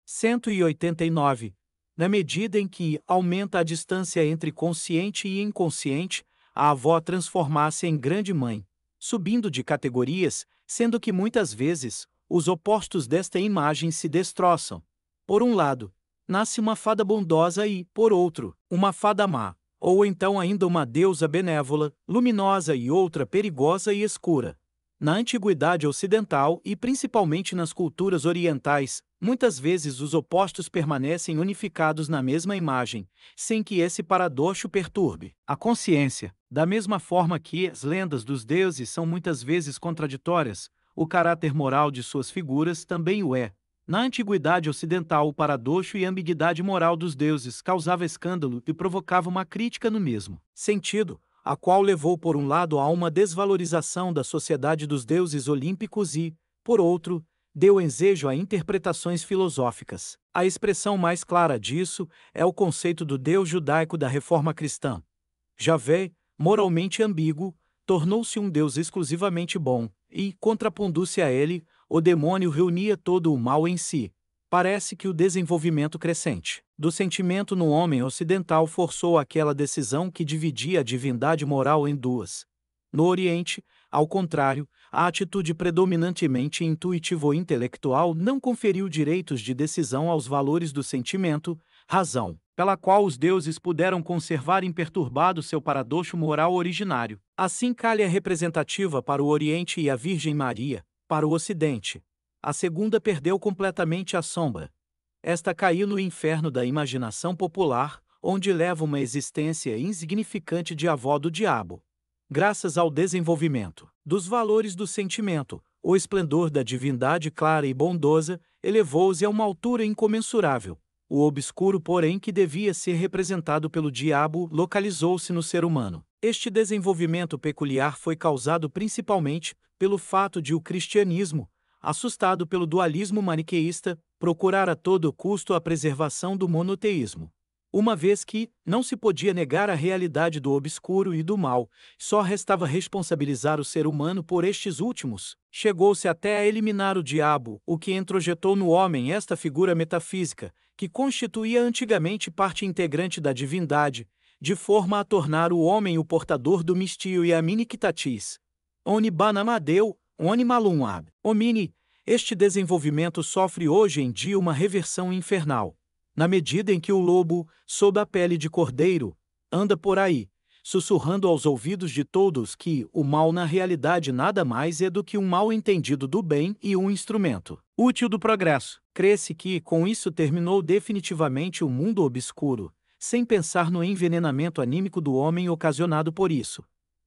189. Na medida em que aumenta a distância entre consciente e inconsciente, a avó transforma-se em grande mãe, subindo de categorias, sendo que muitas vezes os opostos desta imagem se destroçam. Por um lado, nasce uma fada bondosa e, por outro, uma fada má, ou então ainda uma deusa benévola, luminosa e outra perigosa e escura. Na antiguidade ocidental e principalmente nas culturas orientais, muitas vezes os opostos permanecem unificados na mesma imagem, sem que esse paradoxo perturbe a consciência. Da mesma forma que as lendas dos deuses são muitas vezes contraditórias, o caráter moral de suas figuras também o é. Na antiguidade ocidental, o paradoxo e a ambiguidade moral dos deuses causava escândalo e provocava uma crítica no mesmo sentido, a qual levou por um lado a uma desvalorização da sociedade dos deuses olímpicos e, por outro, deu ensejo a interpretações filosóficas. A expressão mais clara disso é o conceito do Deus judaico da Reforma cristã. Javé, moralmente ambíguo, tornou-se um Deus exclusivamente bom, e, contrapondo-se a ele, o demônio reunia todo o mal em si. Parece que o desenvolvimento crescente do sentimento no homem ocidental forçou aquela decisão que dividia a divindade moral em duas. No Oriente, ao contrário, a atitude predominantemente intuitivo-intelectual não conferiu direitos de decisão aos valores do sentimento, razão, pela qual os deuses puderam conservar imperturbado seu paradoxo moral originário. Assim, Kali é representativa para o Oriente e a Virgem Maria, para o Ocidente. A segunda perdeu completamente a sombra. Esta caiu no inferno da imaginação popular, onde leva uma existência insignificante de avó do diabo. Graças ao desenvolvimento dos valores do sentimento, o esplendor da divindade clara e bondosa elevou-se a uma altura incomensurável. O obscuro, porém, que devia ser representado pelo diabo, localizou-se no ser humano. Este desenvolvimento peculiar foi causado principalmente pelo fato de o cristianismo, assustado pelo dualismo maniqueísta, procurar a todo custo a preservação do monoteísmo. Uma vez que não se podia negar a realidade do obscuro e do mal, só restava responsabilizar o ser humano por estes últimos. Chegou-se até a eliminar o diabo, o que introjetou no homem esta figura metafísica, que constituía antigamente parte integrante da divindade, de forma a tornar o homem o portador do mistio e a miniquitatis. Onibanamadeu, Onimalumab, Omini. Este desenvolvimento sofre hoje em dia uma reversão infernal. Na medida em que o lobo, sob a pele de cordeiro, anda por aí, sussurrando aos ouvidos de todos que o mal na realidade nada mais é do que um mal entendido do bem e um instrumento útil do progresso. Crê-se que, com isso, terminou definitivamente o mundo obscuro, sem pensar no envenenamento anímico do homem ocasionado por isso.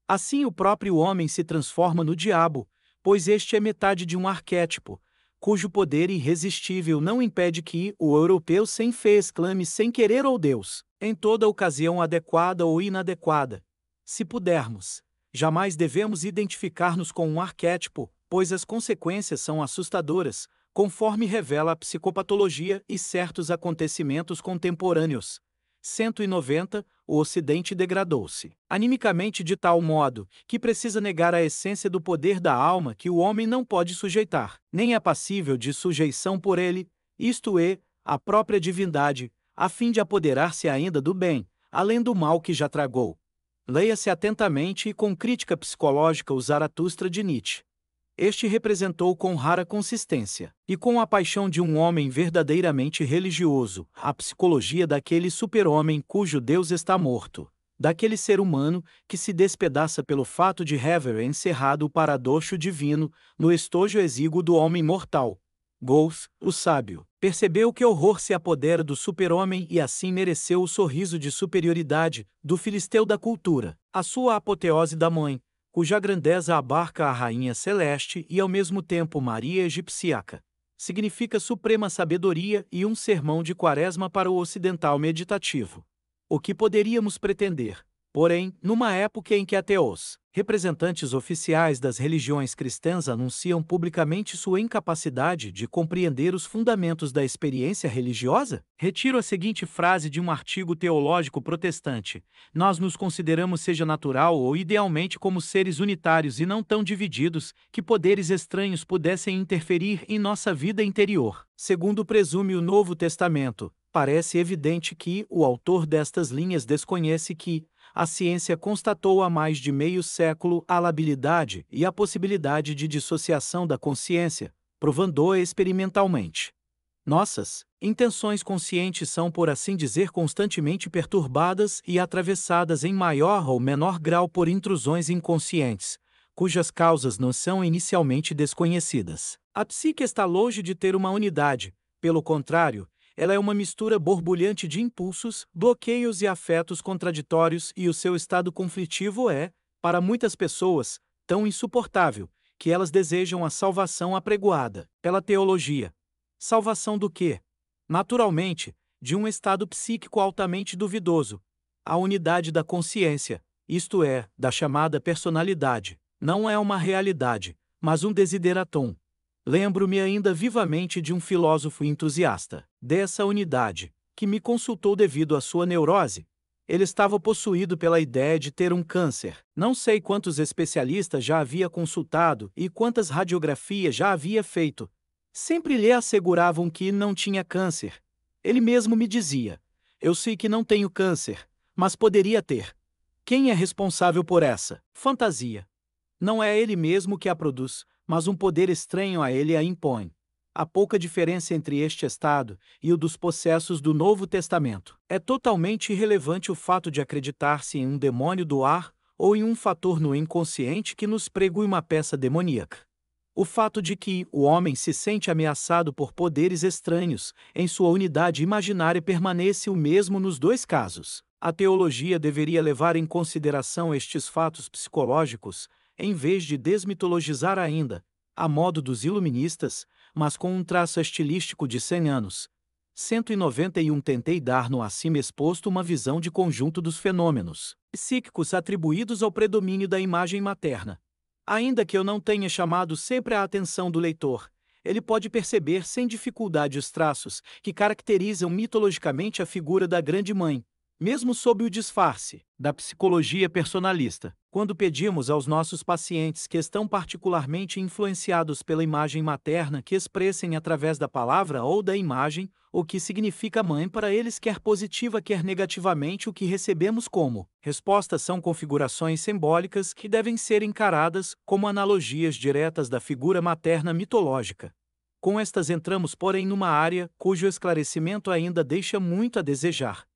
Assim, o próprio homem se transforma no diabo, pois este é metade de um arquétipo, cujo poder irresistível não impede que o europeu sem fé exclame sem querer ou Deus, em toda ocasião adequada ou inadequada. Se pudermos, jamais devemos identificar-nos com um arquétipo, pois as consequências são assustadoras, conforme revela a psicopatologia e certos acontecimentos contemporâneos. 190. O Ocidente degradou-se animicamente de tal modo que precisa negar a essência do poder da alma que o homem não pode sujeitar, nem é passível de sujeição por ele, isto é, a própria divindade, a fim de apoderar-se ainda do bem, além do mal que já tragou. Leia-se atentamente e com crítica psicológica o Zaratustra de Nietzsche. Este representou com rara consistência, e com a paixão de um homem verdadeiramente religioso, a psicologia daquele super-homem cujo Deus está morto, daquele ser humano que se despedaça pelo fato de haver encerrado o paradoxo divino no estojo exíguo do homem mortal. Goethe, o sábio, percebeu que horror se apodera do super-homem e assim mereceu o sorriso de superioridade do filisteu da cultura, a sua apoteose da mãe, cuja grandeza abarca a rainha celeste e ao mesmo tempo Maria egipciaca. Significa suprema sabedoria e um sermão de quaresma para o ocidental meditativo. O que poderíamos pretender? Porém, numa época em que até os representantes oficiais das religiões cristãs anunciam publicamente sua incapacidade de compreender os fundamentos da experiência religiosa, retiro a seguinte frase de um artigo teológico protestante: nós nos consideramos, seja natural ou idealmente, como seres unitários e não tão divididos, que poderes estranhos pudessem interferir em nossa vida interior. Segundo presume o Novo Testamento, parece evidente que o autor destas linhas desconhece que a ciência constatou há mais de meio século a labilidade e a possibilidade de dissociação da consciência, provando-a experimentalmente. Nossas intenções conscientes são, por assim dizer, constantemente perturbadas e atravessadas em maior ou menor grau por intrusões inconscientes, cujas causas não são inicialmente desconhecidas. A psique está longe de ter uma unidade, pelo contrário, ela é uma mistura borbulhante de impulsos, bloqueios e afetos contraditórios, e o seu estado conflitivo é, para muitas pessoas, tão insuportável, que elas desejam a salvação apregoada pela teologia. Salvação do quê? Naturalmente, de um estado psíquico altamente duvidoso. A unidade da consciência, isto é, da chamada personalidade, não é uma realidade, mas um desideratum. Lembro-me ainda vivamente de um filósofo entusiasta dessa unidade, que me consultou devido à sua neurose. Ele estava possuído pela ideia de ter um câncer. Não sei quantos especialistas já havia consultado e quantas radiografias já havia feito. Sempre lhe asseguravam que não tinha câncer. Ele mesmo me dizia: eu sei que não tenho câncer, mas poderia ter. Quem é responsável por essa fantasia? Não é ele mesmo que a produz, mas um poder estranho a ele a impõe. Há pouca diferença entre este estado e o dos possessos do Novo Testamento. É totalmente irrelevante o fato de acreditar-se em um demônio do ar ou em um fator no inconsciente que nos pregue uma peça demoníaca. O fato de que o homem se sente ameaçado por poderes estranhos em sua unidade imaginária permanece o mesmo nos dois casos. A teologia deveria levar em consideração estes fatos psicológicos, em vez de desmitologizar ainda, a modo dos iluministas, mas com um traço estilístico de 100 anos. 191 Tentei dar no acima exposto uma visão de conjunto dos fenômenos psíquicos atribuídos ao predomínio da imagem materna. Ainda que eu não tenha chamado sempre a atenção do leitor, ele pode perceber sem dificuldade os traços que caracterizam mitologicamente a figura da Grande Mãe, mesmo sob o disfarce da psicologia personalista. Quando pedimos aos nossos pacientes que estão particularmente influenciados pela imagem materna que expressem através da palavra ou da imagem o que significa mãe para eles, quer positiva quer negativamente, o que recebemos como respostas são configurações simbólicas que devem ser encaradas como analogias diretas da figura materna mitológica. Com estas entramos, porém, numa área cujo esclarecimento ainda deixa muito a desejar.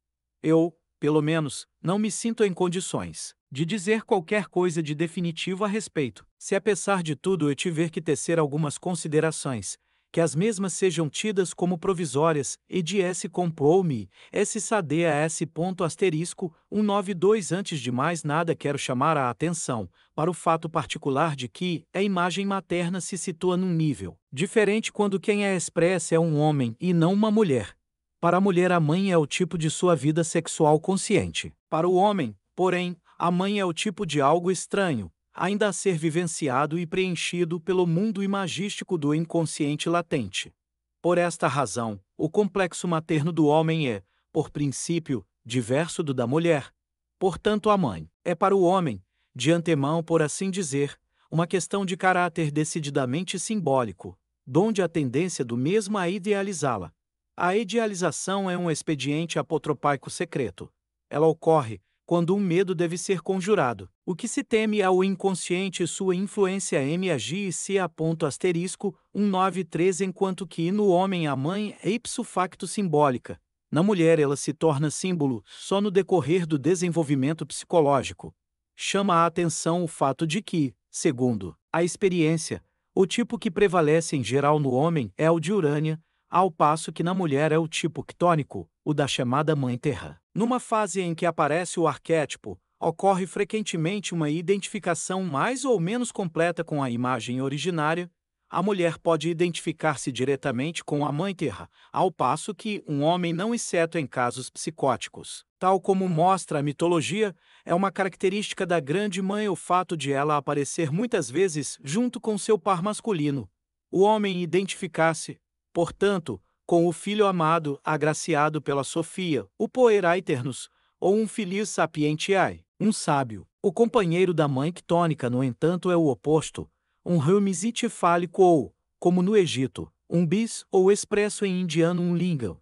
Eu, pelo menos, não me sinto em condições de dizer qualquer coisa de definitivo a respeito. Se apesar de tudo eu tiver que tecer algumas considerações, que as mesmas sejam tidas como provisórias, e de S. Compou-me, SAD a S. Asterisco, 192. Antes de mais nada quero chamar a atenção para o fato particular de que a imagem materna se situa num nível diferente quando quem a expressa é um homem e não uma mulher. Para a mulher, a mãe é o tipo de sua vida sexual consciente. Para o homem, porém, a mãe é o tipo de algo estranho, ainda a ser vivenciado e preenchido pelo mundo imagístico do inconsciente latente. Por esta razão, o complexo materno do homem é, por princípio, diverso do da mulher. Portanto, a mãe é para o homem, de antemão, por assim dizer, uma questão de caráter decididamente simbólico, donde a tendência do mesmo a idealizá-la. A idealização é um expediente apotropaico secreto. Ela ocorre quando um medo deve ser conjurado. O que se teme é o inconsciente e sua influência agir e se asterisco 193, enquanto que no homem a mãe é ipso facto simbólica. Na mulher ela se torna símbolo só no decorrer do desenvolvimento psicológico. Chama a atenção o fato de que, segundo a experiência, o tipo que prevalece em geral no homem é o de Urânia, ao passo que na mulher é o tipo ctônico, o da chamada Mãe Terra. Numa fase em que aparece o arquétipo, ocorre frequentemente uma identificação mais ou menos completa com a imagem originária, a mulher pode identificar-se diretamente com a Mãe Terra, ao passo que um homem não, exceto em casos psicóticos. Tal como mostra a mitologia, é uma característica da Grande Mãe o fato de ela aparecer muitas vezes junto com seu par masculino. O homem identificar-se, portanto, com o Filho amado, agraciado pela Sofia, o Puer Aeternus, ou um Filius Sapientiae, um sábio. O companheiro da mãe ctônica, no entanto, é o oposto, um Hermes fálico ou, como no Egito, um bis ou expresso em indiano um lingam.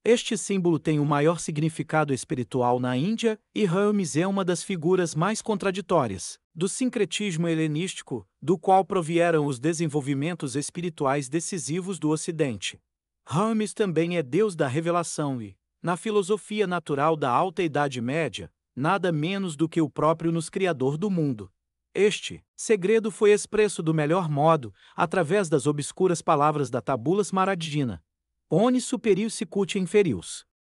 Este símbolo tem o maior significado espiritual na Índia e Hermes é uma das figuras mais contraditórias do sincretismo helenístico, do qual provieram os desenvolvimentos espirituais decisivos do Ocidente. Hermes também é deus da revelação e, na filosofia natural da Alta Idade Média, nada menos do que o próprio nos Criador do mundo. Este segredo foi expresso do melhor modo, através das obscuras palavras da Tabula Smaragdina. Oni superius sicut inferius.